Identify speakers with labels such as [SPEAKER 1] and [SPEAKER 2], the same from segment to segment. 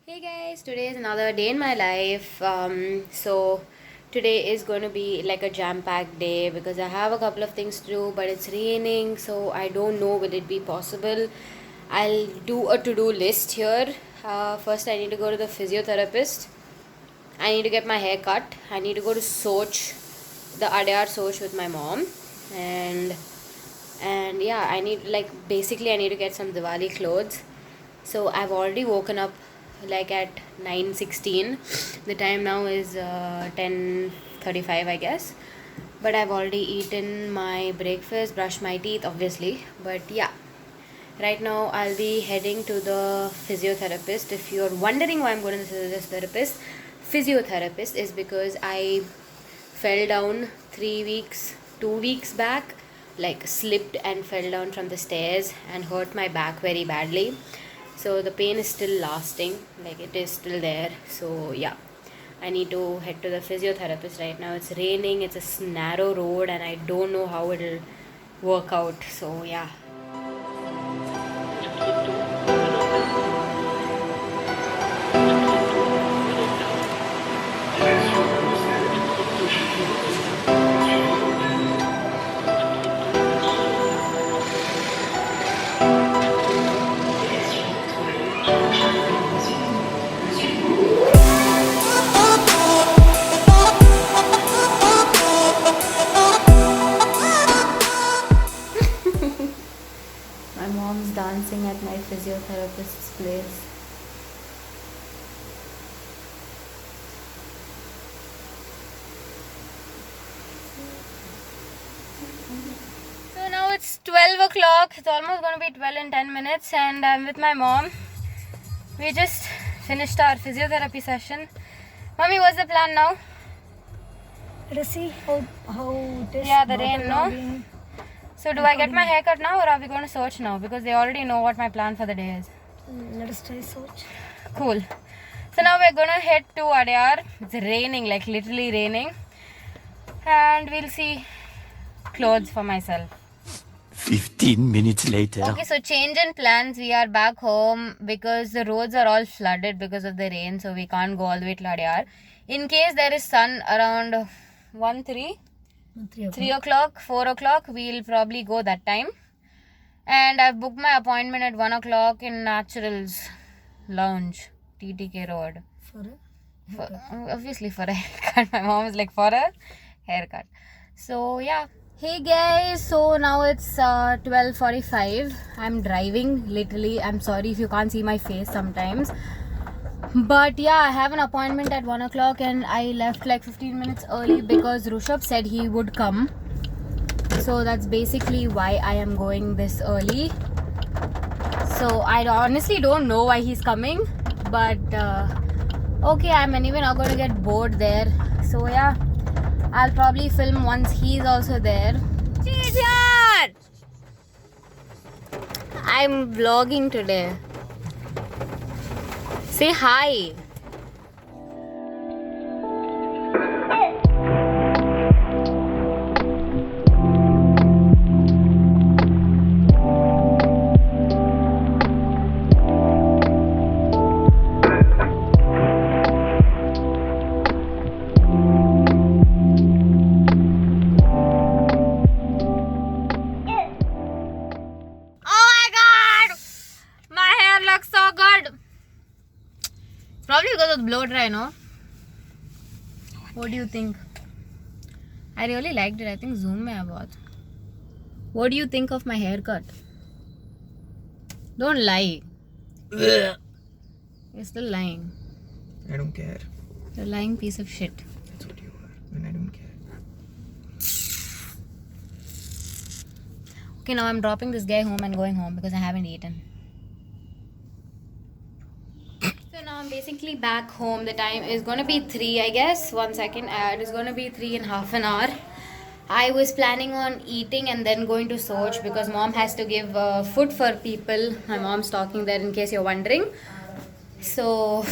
[SPEAKER 1] Hey guys, today is another day in my life. So today is going to be like a jam-packed day because I have a couple of things to do, but it's raining, so I don't know will it be possible. I'll do a to-do list here. First, I need to go to the physiotherapist. I need to get my hair cut. I need to go to Soch, the Adyar Soch with my mom, and yeah, I need basically I need to get some Diwali clothes. So I've already woken up like at 9:16. The time now is 10:35, I guess. But I've already eaten my breakfast, brushed my teeth, obviously. But yeah, right now I'll be heading to the physiotherapist. If you're wondering why I'm going to the physiotherapist is because I fell down 3 weeks, 2 weeks back, like slipped and fell down from the stairs and hurt my back very badly. So the pain is still lasting, like it is still there. So yeah, I need to head to the physiotherapist right now. It's raining, it's a narrow road, and I don't know how it'll work out. So yeah. My mom's dancing at my physiotherapist's place. So now it's 12 o'clock. It's almost going to be 12 in 10 minutes, and I'm with my mom. We just finished our physiotherapy session. Mommy, what's the plan now?
[SPEAKER 2] Let us see how it is.
[SPEAKER 1] Yeah, the rain, no? So do I get my hair cut now or are we going to search now? Because they already know what my plan for the day is.
[SPEAKER 2] Let us try search.
[SPEAKER 1] Cool. So now we're going to head to Adyar. It's raining, like literally raining. And we'll see clothes for myself.
[SPEAKER 3] 15 minutes later.
[SPEAKER 1] Okay, so change in plans. We are back home because the roads are all flooded because of the rain. So we can't go all the way to Adyar. In case there is sun around 3 o'clock, 4 o'clock, we'll probably go that time. And I've booked my appointment at 1 o'clock in Naturals Lounge, TTK Road. Obviously for a haircut. My mom is like, for a haircut. So yeah. Hey guys, so now it's 12:45. I'm driving, literally. I'm sorry if you can't see my face sometimes. But yeah, I have an appointment at 1 o'clock and I left like 15 minutes early because Rushabh said he would come. So that's basically why I am going this early. So I honestly don't know why he's coming. But okay, I'm anyway not going to get bored there. So yeah, I'll probably film once he's also there. Teacher! I'm vlogging today. Say hi. Probably because of the blow dry, no? What do you think? I really liked it. I think Zoom mein hai bahut. What do you think of my haircut? Don't lie. You're still lying.
[SPEAKER 4] I don't care.
[SPEAKER 1] You're a lying piece of shit.
[SPEAKER 4] That's what you are. And I don't care.
[SPEAKER 1] Okay, now I'm dropping this guy home and going home because I haven't eaten. So now I'm basically back home. The time is going to be 3, I guess. 1 second. It is going to be 3 in half an hour. I was planning on eating and then going to Soch because mom has to give food for people. My mom's talking there in case you're wondering. So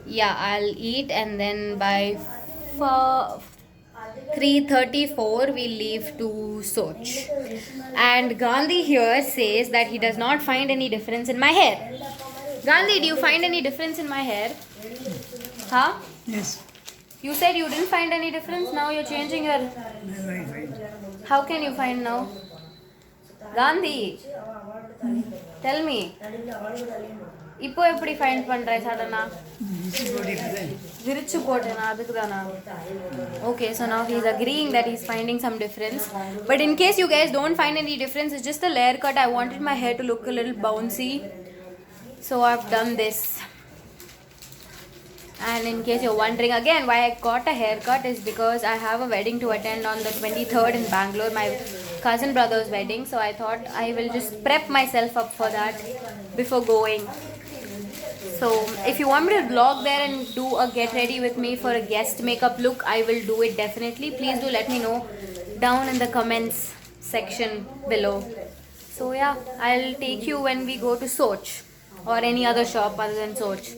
[SPEAKER 1] yeah, I'll eat and then by 3:34 we leave to Soch. And Gandhi here says that he does not find any difference in my hair. Gandhi, do you find any difference in my hair? Huh?
[SPEAKER 2] Yes.
[SPEAKER 1] You said you didn't find any difference. Now you're changing your. How can you find now? Gandhi, tell me. இப்போ எப்படி find பண்ற சடனா விரிச்சு போட்டேனா அதுக்கு தானா okay so now he's agreeing that he's finding some difference but in case you guys don't find any difference it's just a layer cut. I wanted my hair to look a little bouncy so I've done this. And in case you're wondering again why I got a haircut is because I have a wedding to attend on the 23rd in Bangalore, my cousin brother's wedding, so I thought I will just prep myself up for that before going. So if you want me to vlog there and do a get ready with me for a guest makeup look, I will do it definitely. Please do let me know down in the comments section below. So yeah, I'll take you when we go to Soch or any other shop other than Soch.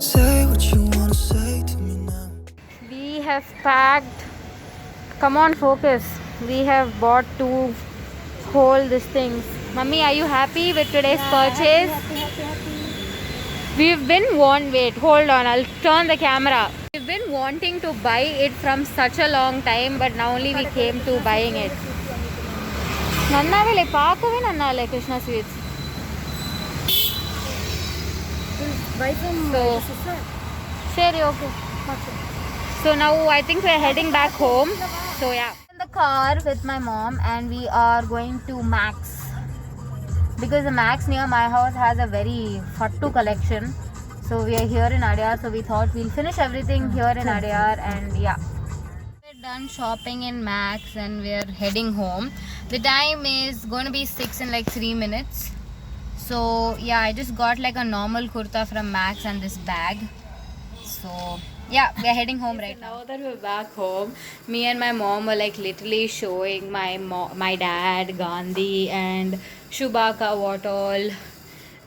[SPEAKER 4] Say what you wanna say to me now.
[SPEAKER 1] We have packed. Come on, focus. We have bought 2 whole these things. Mummy, are you happy with today's purchase?
[SPEAKER 2] Happy.
[SPEAKER 1] We've been wait, hold on, I'll turn the camera. We've been wanting to buy it from such a long time, but now only we came to buying it. Nannavile paakave nannale Krishna Sweets.
[SPEAKER 2] Buy from
[SPEAKER 1] So,
[SPEAKER 2] sister.
[SPEAKER 1] sure, okay. So now I think we're heading back home. So yeah. In the car with my mom and we are going to Max. Because the Max near my house has a very fattu collection. So we are here in Adyar, so we thought we'll finish everything here in Adyar and yeah. We're done shopping in Max and we're heading home. The time is going to be 6 in like 3 minutes. So yeah, I just got like a normal kurta from Max and this bag. So yeah, we're heading home right now. Now that we're back home, me and my mom were like literally showing my dad, Gandhi and Shubhaka what all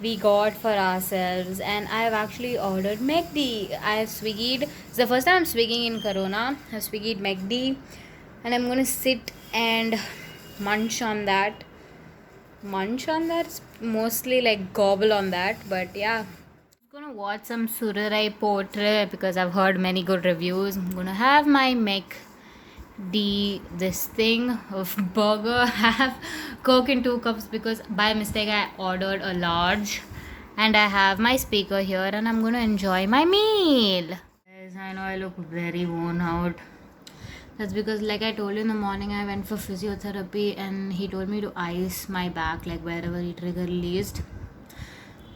[SPEAKER 1] we got for ourselves. And I've actually ordered McD. I've swiggied. It's the first time I'm swigging in Corona. I've swiggied McD and I'm gonna sit and munch on that. It's mostly like gobble on that, but yeah. I'm gonna watch some Surarai Portrait because I've heard many good reviews. I'm gonna have my this thing of burger, have Coke in 2 cups because by mistake I ordered a large, and I have my speaker here and I'm gonna enjoy my meal. Guys, I know I look very worn out. That's because like I told you in the morning I went for physiotherapy and he told me to ice my back like wherever he trigger released.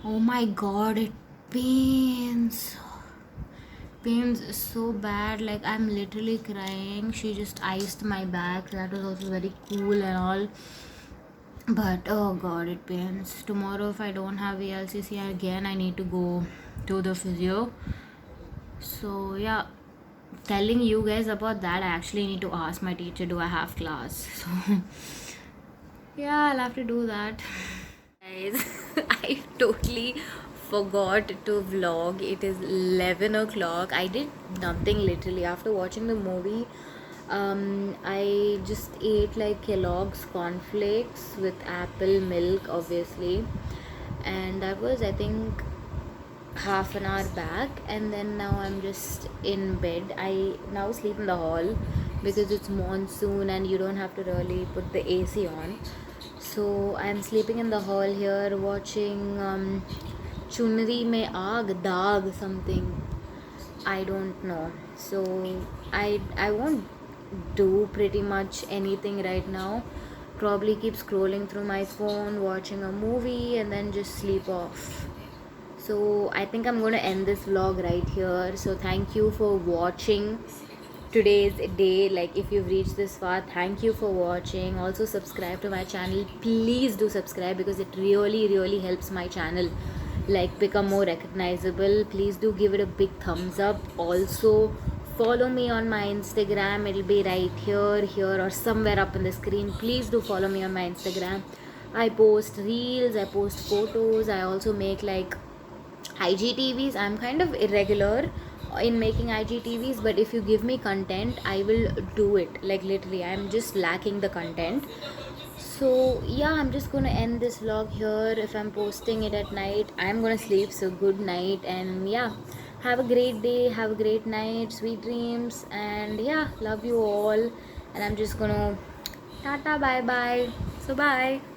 [SPEAKER 1] Oh my god, it pains so bad, like I'm literally crying. She just iced my back. That was also very cool and all, but oh god, it pains. Tomorrow if I don't have VLCC again, I need to go to the physio. So yeah, telling you guys about that, I actually need to ask my teacher, do I have class? So yeah, I'll have to do that. Guys, I totally forgot to vlog. It is 11 o'clock. I did nothing literally after watching the movie. I just ate like Kellogg's cornflakes with apple milk obviously, and that was I think half an hour back, and then now I'm just in bed. I now sleep in the hall because it's monsoon and you don't have to really put the AC on. So I'm sleeping in the hall here watching Chunri Mein Aag Daag something, I don't know. So I won't do pretty much anything right now. Probably keep scrolling through my phone, watching a movie and then just sleep off. So I think I'm going to end this vlog right here. So thank you for watching today's day. Like if you've reached this far, thank you for watching. Also subscribe to my channel. Please do subscribe because it really helps my channel like become more recognizable. Please do give it a big thumbs up. Also follow me on my Instagram. It'll be right here or somewhere up in the screen. Please do follow me on my Instagram. I post reels, I post photos, I also make like IGTVs. I'm kind of irregular in making IGTVs, but if you give me content, I will do it. Like literally, I'm just lacking the content. So yeah, I'm just gonna end this vlog here. If I'm posting it at night, I'm gonna sleep. So good night, and yeah, have a great day, have a great night, sweet dreams, and yeah, love you all. And I'm just gonna tata bye bye. So bye.